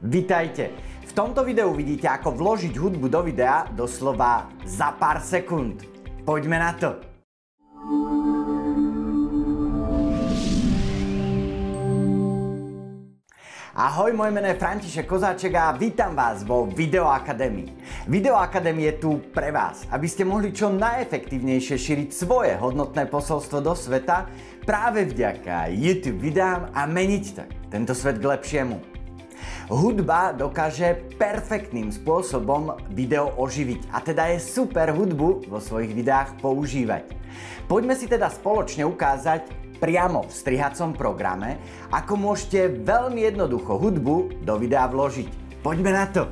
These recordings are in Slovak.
Vitajte! V tomto videu vidíte, ako vložiť hudbu do videa doslova za pár sekúnd. Poďme na to! Ahoj, moje meno je František Kozáček a vítam vás vo Videoakadémii. Videoakadémia je tu pre vás, aby ste mohli čo najefektívnejšie šíriť svoje hodnotné posolstvo do sveta práve vďaka YouTube videám a meniť tak tento svet k lepšiemu. Hudba dokáže perfektným spôsobom video oživiť a teda je super hudbu vo svojich videách používať. Poďme si teda spoločne ukázať priamo v strihacom programe, ako môžete veľmi jednoducho hudbu do videa vložiť. Poďme na to!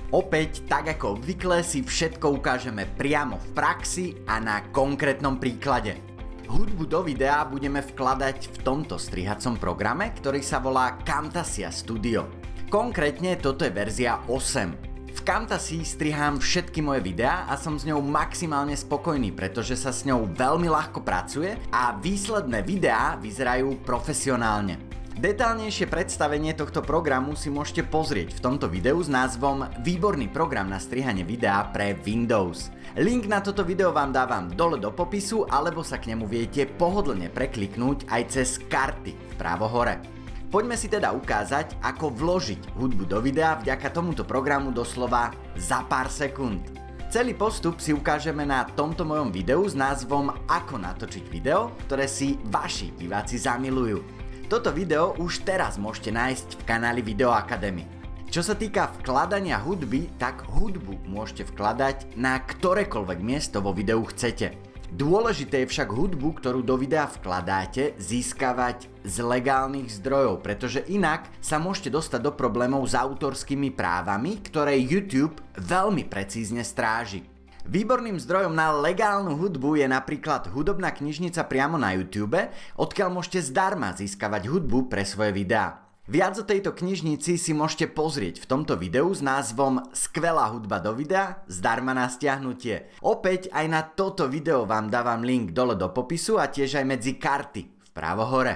Opäť, tak ako obvykle, si všetko ukážeme priamo v praxi a na konkrétnom príklade. Hudbu do videa budeme vkladať v tomto strihacom programe, ktorý sa volá Camtasia Studio. Konkrétne toto je verzia 8. V Camtasii strihám všetky moje videá a som s ňou maximálne spokojný, pretože sa s ňou veľmi ľahko pracuje a výsledné videá vyzerajú profesionálne. Detálnejšie predstavenie tohto programu si môžete pozrieť v tomto videu s názvom Výborný program na strihanie videa pre Windows. Link na toto video vám dávam dole do popisu, alebo sa k nemu viete pohodlne prekliknúť aj cez karty vpravo hore. Poďme si teda ukázať, ako vložiť hudbu do videa vďaka tomuto programu doslova za pár sekúnd. Celý postup si ukážeme na tomto mojom videu s názvom Ako natočiť video, ktoré si vaši diváci zamilujú. Toto video už teraz môžete nájsť v kanáli Videoakadémie. Čo sa týka vkladania hudby, tak hudbu môžete vkladať na ktorékoľvek miesto vo videu chcete. Dôležité je však hudbu, ktorú do videa vkladáte, získavať z legálnych zdrojov, pretože inak sa môžete dostať do problémov s autorskými právami, ktoré YouTube veľmi precízne stráži. Výborným zdrojom na legálnu hudbu je napríklad hudobná knižnica priamo na YouTube, odkiaľ môžete zdarma získavať hudbu pre svoje videá. Viac o tejto knižnici si môžete pozrieť v tomto videu s názvom Skvelá hudba do videa, zdarma na stiahnutie. Opäť aj na toto video vám dávam link dole do popisu a tiež aj medzi karty vpravo hore.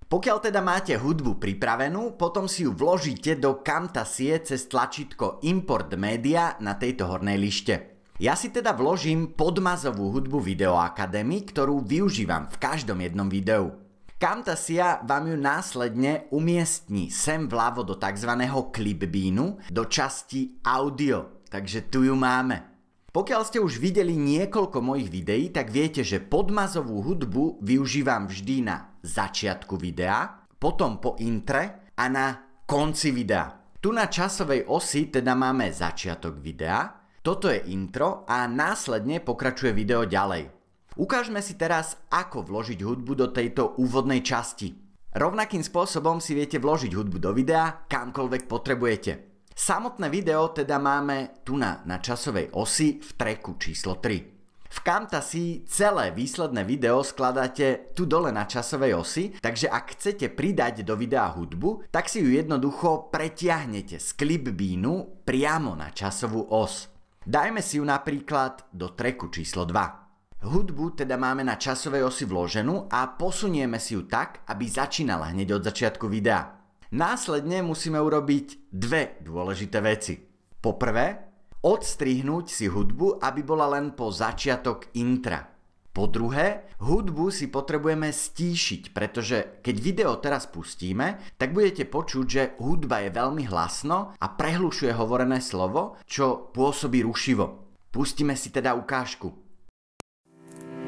Pokiaľ teda máte hudbu pripravenú, potom si ju vložíte do Camtasie cez tlačítko Import Media na tejto hornej lište. Ja si teda vložím podmazovú hudbu Videoakadémii, ktorú využívam v každom jednom videu. Camtasia vám ju následne umiestni sem vľavo do tzv. Clipbeanu do časti audio, takže tu ju máme. Pokiaľ ste už videli niekoľko mojich videí, tak viete, že podmazovú hudbu využívam vždy na začiatku videa, potom po intre a na konci videa. Tu na časovej osi teda máme začiatok videa, toto je intro a následne pokračuje video ďalej. Ukážme si teraz, ako vložiť hudbu do tejto úvodnej časti. Rovnakým spôsobom si viete vložiť hudbu do videa kamkoľvek potrebujete. Samotné video teda máme tu na časovej osi v tracku číslo 3. V Camtasii celé výsledné video skladáte tu dole na časovej osi, takže ak chcete pridať do videa hudbu, tak si ju jednoducho pretiahnete z Clipbeanu priamo na časovú os. Dajme si ju napríklad do tracku číslo 2. Hudbu teda máme na časovej osi vloženú a posunieme si ju tak, aby začínala hneď od začiatku videa. Následne musíme urobiť dve dôležité veci. Poprvé, odstrihnúť si hudbu, aby bola len po začiatok intra. Po druhé, hudbu si potrebujeme stíšiť, pretože keď video teraz pustíme, tak budete počuť, že hudba je veľmi hlasno a prehlušuje hovorené slovo, čo pôsobí rušivo. Pustíme si teda ukážku.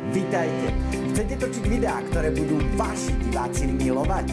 Vitajte! Chcete točiť videá, ktoré budú vaši diváci milovať?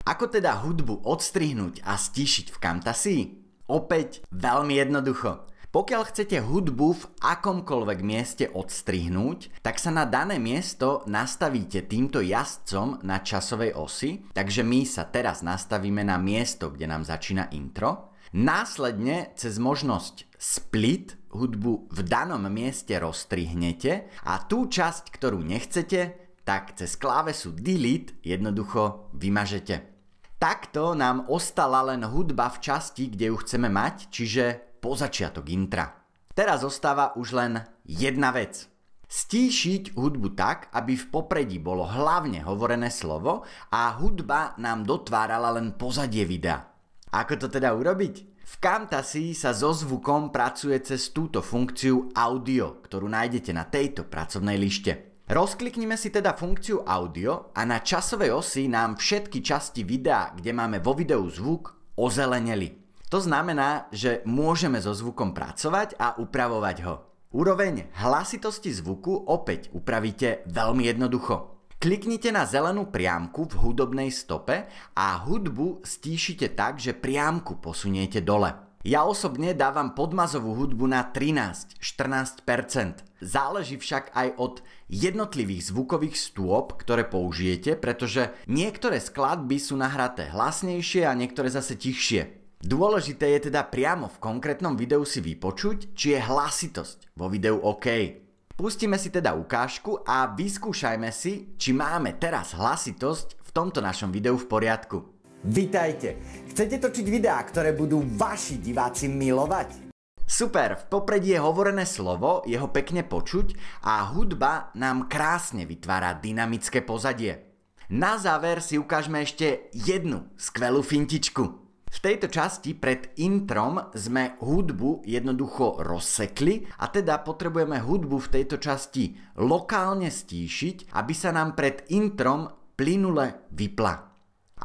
Ako teda hudbu odstrihnúť a stíšiť v Camtasii? Opäť veľmi jednoducho. Pokiaľ chcete hudbu v akomkoľvek mieste odstrihnúť, tak sa na dané miesto nastavíte týmto jazdcom na časovej osi, takže my sa teraz nastavíme na miesto, kde nám začína intro. Následne cez možnosť split hudbu v danom mieste rozstrihnete a tú časť, ktorú nechcete, tak cez klávesu delete jednoducho vymažete. Takto nám ostala len hudba v časti, kde ju chceme mať, čiže po začiatok intra. Teraz zostáva už len jedna vec. Stíšiť hudbu tak, aby v popredí bolo hlavne hovorené slovo a hudba nám dotvárala len pozadie videa. Ako to teda urobiť? V Camtasii sa so zvukom pracuje cez túto funkciu audio, ktorú nájdete na tejto pracovnej lište. Rozkliknime si teda funkciu audio a na časovej osi nám všetky časti videa, kde máme vo videu zvuk, ozeleneli. To znamená, že môžeme so zvukom pracovať a upravovať ho. Úroveň hlasitosti zvuku opäť upravíte veľmi jednoducho. Kliknite na zelenú priamku v hudobnej stope a hudbu stíšite tak, že priamku posuniete dole. Ja osobne dávam podmazovú hudbu na 13-14%. Záleží však aj od jednotlivých zvukových stôp, ktoré použijete, pretože niektoré skladby sú nahraté hlasnejšie a niektoré zase tichšie. Dôležité je teda priamo v konkrétnom videu si vypočuť, či je hlasitosť vo videu OK. Pustíme si teda ukážku a vyskúšajme si, či máme teraz hlasitosť v tomto našom videu v poriadku. Vitajte! Chcete točiť videá, ktoré budú vaši diváci milovať? Super, v popredí je hovorené slovo, je ho pekne počuť a hudba nám krásne vytvára dynamické pozadie. Na záver si ukážme ešte jednu skvelú fintičku. V tejto časti pred introm sme hudbu jednoducho rozsekli a teda potrebujeme hudbu v tejto časti lokálne stíšiť, aby sa nám pred introm plynule vypla.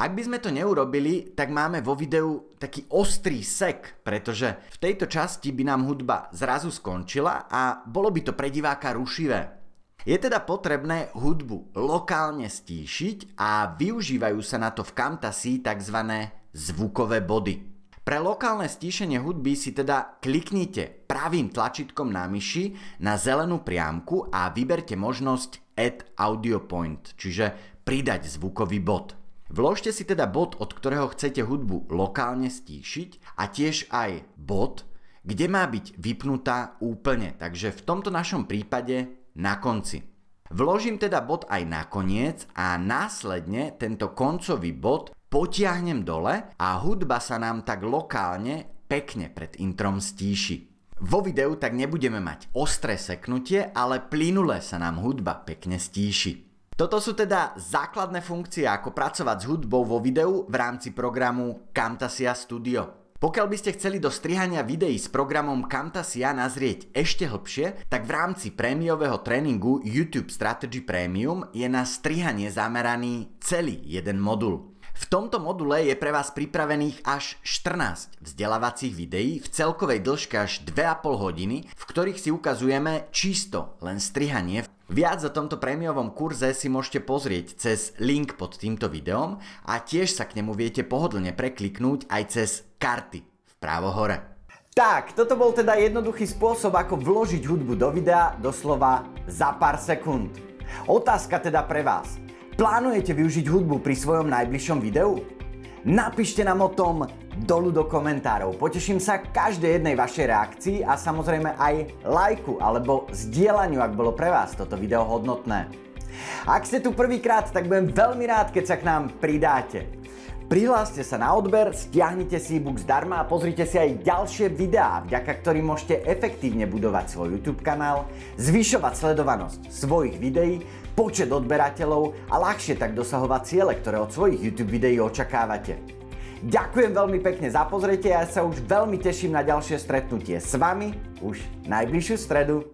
Ak by sme to neurobili, tak máme vo videu taký ostrý sek, pretože v tejto časti by nám hudba zrazu skončila a bolo by to pre diváka rušivé. Je teda potrebné hudbu lokálne stíšiť a využívajú sa na to v Camtasii tzv. Zvukové body. Pre lokálne stíšenie hudby si teda kliknite pravým tlačítkom na myši na zelenú priamku a vyberte možnosť Add Audio Point, čiže pridať zvukový bod. Vložte si teda bod, od ktorého chcete hudbu lokálne stíšiť a tiež aj bod, kde má byť vypnutá úplne, takže v tomto našom prípade na konci. Vložím teda bod aj na koniec a následne tento koncový bod potiahnem dole a hudba sa nám tak lokálne pekne pred introm stíši. Vo videu tak nebudeme mať ostré seknutie, ale plynule sa nám hudba pekne stíši. Toto sú teda základné funkcie, ako pracovať s hudbou vo videu v rámci programu Camtasia Studio. Pokiaľ by ste chceli do strihania videí s programom Camtasia nazrieť ešte hlbšie, tak v rámci prémiového tréningu YouTube Strategy Premium je na strihanie zameraný celý jeden modul. V tomto module je pre vás pripravených až 14 vzdelávacích videí v celkovej dĺžke až 2,5 hodiny, v ktorých si ukazujeme čisto len strihanie. Viac o tomto prémiovom kurze si môžete pozrieť cez link pod týmto videom a tiež sa k nemu viete pohodlne prekliknúť aj cez karty vpravo hore. Tak, toto bol teda jednoduchý spôsob, ako vložiť hudbu do videa doslova za pár sekúnd. Otázka teda pre vás. Plánujete využiť hudbu pri svojom najbližšom videu? Napíšte nám o tom dolu do komentárov. Poteším sa každej jednej vašej reakcii a samozrejme aj lajku alebo zdieľaniu, ak bolo pre vás toto video hodnotné. Ak ste tu prvýkrát, tak budem veľmi rád, keď sa k nám pridáte. Prihláste sa na odber, stiahnite si e-book zdarma a pozrite si aj ďalšie videá, vďaka ktorým môžete efektívne budovať svoj YouTube kanál, zvyšovať sledovanosť svojich videí, počet odberateľov a ľahšie tak dosahovať ciele, ktoré od svojich YouTube videí očakávate. Ďakujem veľmi pekne za pozretie a ja sa už veľmi teším na ďalšie stretnutie s vami už najbližšiu stredu.